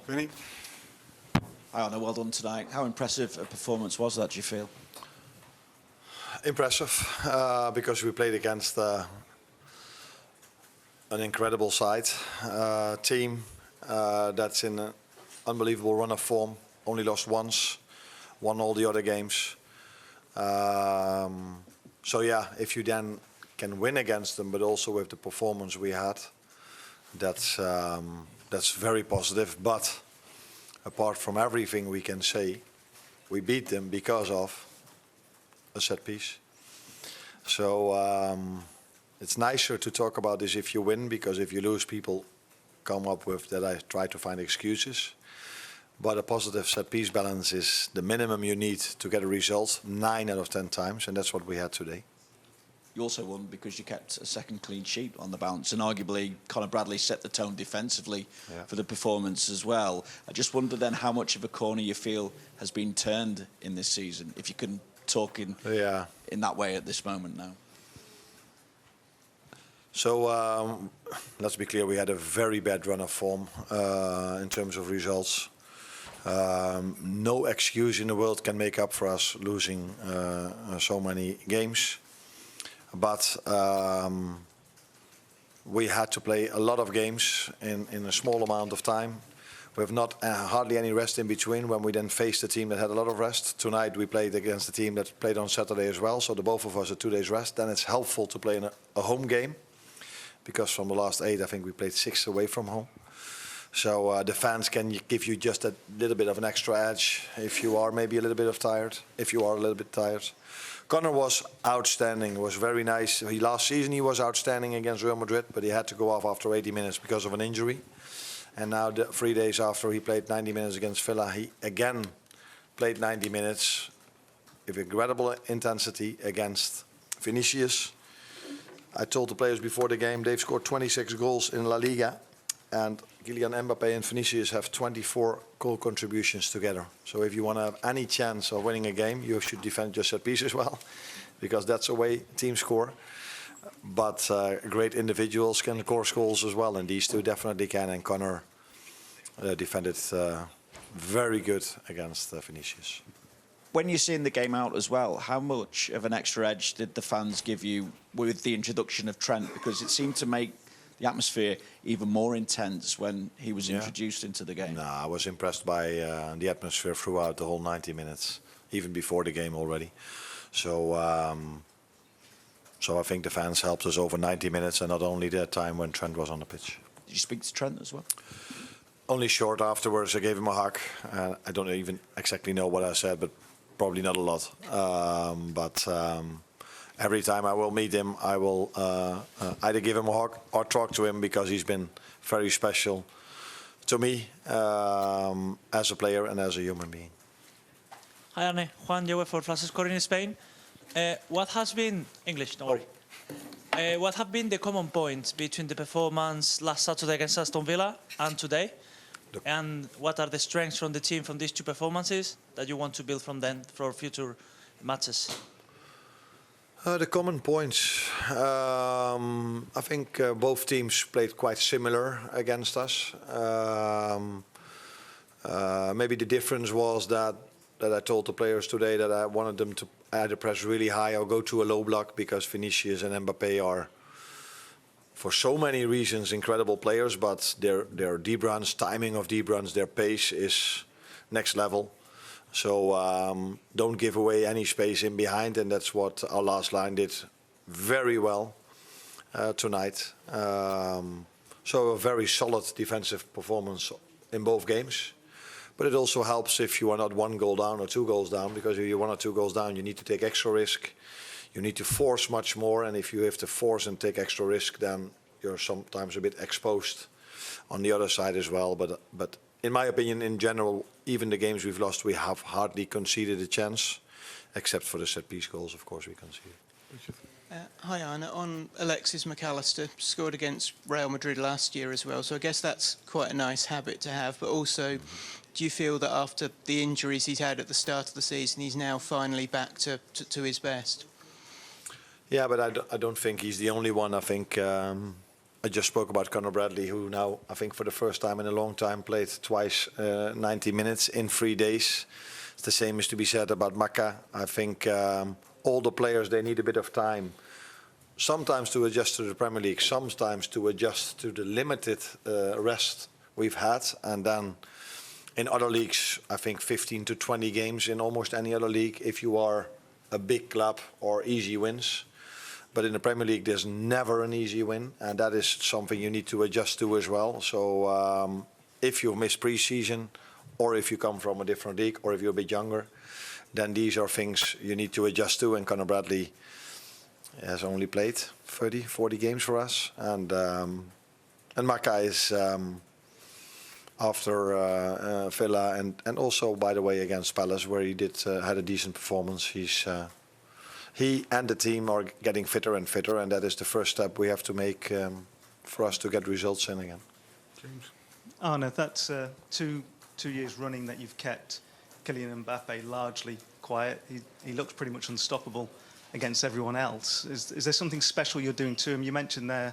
Vinny? Hi Arne, well done tonight. How impressive a performance was that, do you feel? Impressive, because we played against an incredible side, team that's in an unbelievable run of form, only lost once, won all the other games. So yeah, if you then can win against them, but also with the performance we had, that's very positive. But apart from everything we can say, we beat them because of a set piece. So it's nicer to talk about this if you win, because if you lose, people come up with that I try to find excuses. But a positive set piece balance is the minimum you need to get a result 9 out of 10 times, and that's what we had today. You also won because you kept a second clean sheet on the bounce, and arguably Conor Bradley set the tone defensively for the performance as well. I just wonder then how much of a corner you feel has been turned in this season, if you can talk in that way at this moment now. So let's be clear, we had a very bad run of form in terms of results. No excuse in the world can make up for us losing so many games. But we had to play a lot of games in a small amount of time. We have not hardly any rest in between when we then faced a team that had a lot of rest. Tonight we played against a team that played on Saturday as well, so the both of us had 2 days rest. Then it's helpful to play in a home game, because from the last 8 I think we played 6 away from home. So the fans can give you just a little bit of an extra edge if you are maybe a little bit tired, if you are a little bit tired. Conor was outstanding, was very nice. Last season he was outstanding against Real Madrid, but he had to go off after 80 minutes because of an injury. And now 3 days after he played 90 minutes against Villa, he again played 90 minutes with incredible intensity against Vinicius. I told the players before the game, they've scored 26 goals in La Liga, and Kylian Mbappé and Vinicius have 24 goal contributions together. So if you want to have any chance of winning a game, you should defend your set piece as well, because that's the way teams score. But great individuals can score goals as well, and these two definitely can. And Conor defended very good against Vinicius. When you're seeing the game out as well, how much of an extra edge did the fans give you with the introduction of Trent? Because it seemed to make the atmosphere even more intense when he was introduced into the game. No, I was impressed by the atmosphere throughout the whole 90 minutes, even before the game already. So I think the fans helped us over 90 minutes, and not only that time when Trent was on the pitch. Did you speak to Trent as well? Only short afterwards. I gave him a hug. I don't even exactly know what I said, but probably not a lot. Every time I will meet him, I will either give him a hug or talk to him, because he's been very special to me as a player and as a human being. Hi Arne, Juan Joe for Flash Scoring in Spain. What has been English? Don't worry. What have been the common points between the performance last Saturday against Aston Villa and today? And what are the strengths from the team from these 2 performances that you want to build from them for future matches? The common points. I think both teams played quite similar against us. Maybe the difference was that I told the players today that I wanted them to either press really high or go to a low block, because Vinicius and Mbappé are, for so many reasons, incredible players, but their deep runs, timing of deep runs, their pace is next level. So don't give away any space in behind, and that's what our last line did very well tonight. So a very solid defensive performance in both games. But it also helps if you are not 1 goal down or 2 goals down, because if you're 1 or 2 goals down, you need to take extra risk. You need to force much more, and if you have to force and take extra risk, then you're sometimes a bit exposed on the other side as well. But in my opinion, in general, even the games we've lost, we have hardly conceded a chance, except for the set-piece goals, of course, we conceded. Hi, Arne. On Alexis McAllister, scored against Real Madrid last year as well, so I guess that's quite a nice habit to have. But also, do you feel that after the injuries he's had at the start of the season, he's now finally back to his best? Yeah, but I don't think he's the only one. I think I just spoke about Conor Bradley, who now, I think for the first time in a long time, played twice 90 minutes in 3 days. It's the same is to be said about Maka. I think all the players, they need a bit of time. Sometimes to adjust to the Premier League, sometimes to adjust to the limited rest we've had. And then in other leagues, I think 15 to 20 games in almost any other league, if you are a big club or easy wins. But in the Premier League, there's never an easy win, and that is something you need to adjust to as well. So if you miss pre-season, or if you come from a different league, or if you're a bit younger, then these are things you need to adjust to. And Conor Bradley has only played 30, 40 games for us. And Maka is, after Villa, and also, by the way, against Palace, where he had a decent performance, he and the team are getting fitter and fitter, and that is the first step we have to make for us to get results in again. James. Arne, that's 2 years running that you've kept Kylian Mbappe largely quiet. He looks pretty much unstoppable against everyone else. Is there something special you're doing to him? You mentioned there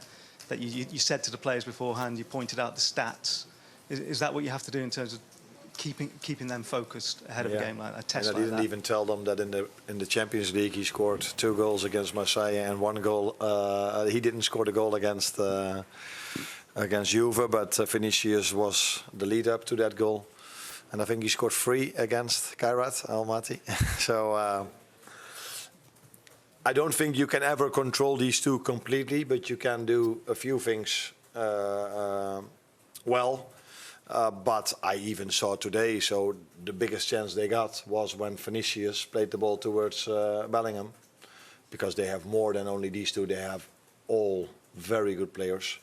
that you said to the players beforehand, you pointed out the stats. Is that what you have to do in terms of keeping them focused ahead of a game like a test like that? And I didn't even tell them that in the Champions League he scored 2 goals against Marseille and 1 goal. He didn't score the goal against Juve, but Vinicius was the lead up to that goal, and I think he scored 3 against Kairat Almaty. So I don't think you can ever control these 2 completely, but you can do a few things well. But I even saw today, so the biggest chance they got was when Vinicius played the ball towards Bellingham, because they have more than only these 2. They have all very good players,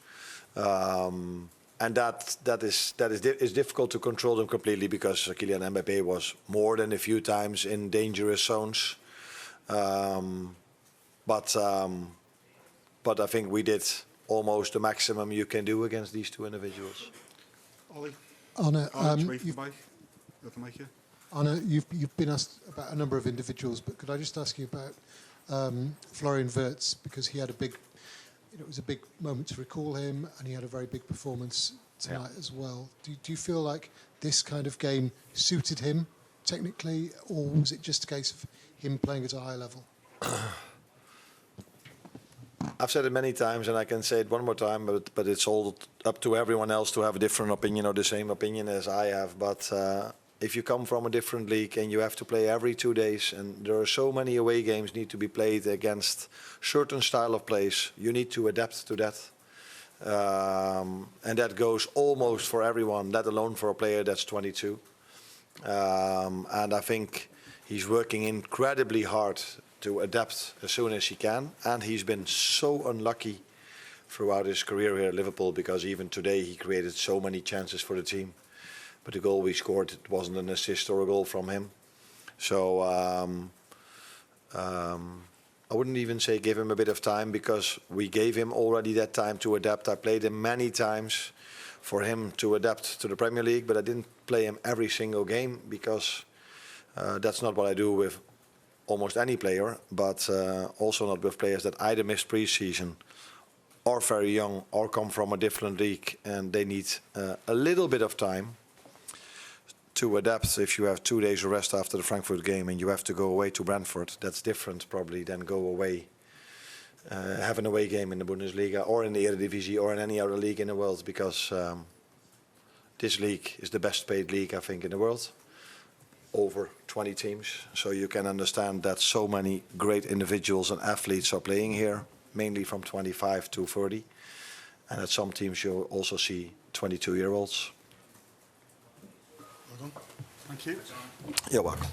and that is difficult to control them completely, because Kylian Mbappé was more than a few times in dangerous zones. But I think we did almost the maximum you can do against these 2 individuals. Ollie? Arne, you've been asked about a number of individuals, but could I just ask you about Florian Wirtz, because he had it was a big moment to recall him, and he had a very big performance tonight as well. Do you feel like this kind of game suited him technically, or was it just a case of him playing at a high level? I've said it many times, and I can say it one more time, but it's all up to everyone else to have a different opinion or the same opinion as I have. But if you come from a different league and you have to play every 2 days, and there are so many away games need to be played against certain style of plays, you need to adapt to that. And that goes almost for everyone, let alone for a player that's 22. And I think he's working incredibly hard to adapt as soon as he can, and he's been so unlucky throughout his career here at Liverpool, because even today he created so many chances for the team, but the goal we scored, it wasn't an assist or a goal from him. So I wouldn't even say give him a bit of time, because we gave him already that time to adapt. I played him many times for him to adapt to the Premier League, but I didn't play him every single game, because that's not what I do with almost any player, but also not with players that either missed pre-season or very young or come from a different league, and they need a little bit of time to adapt. If you have 2 days of rest after the Frankfurt game and you have to go away to Brentford, that's different probably than go away, have an away game in the Bundesliga or in the Eredivisie or in any other league in the world, because this league is the best paid league, I think, in the world. Over 20 teams, so you can understand that so many great individuals and athletes are playing here, mainly from 25 to 30, and at some teams you'll also see 22-year-olds. Well done. Thank you. You're welcome.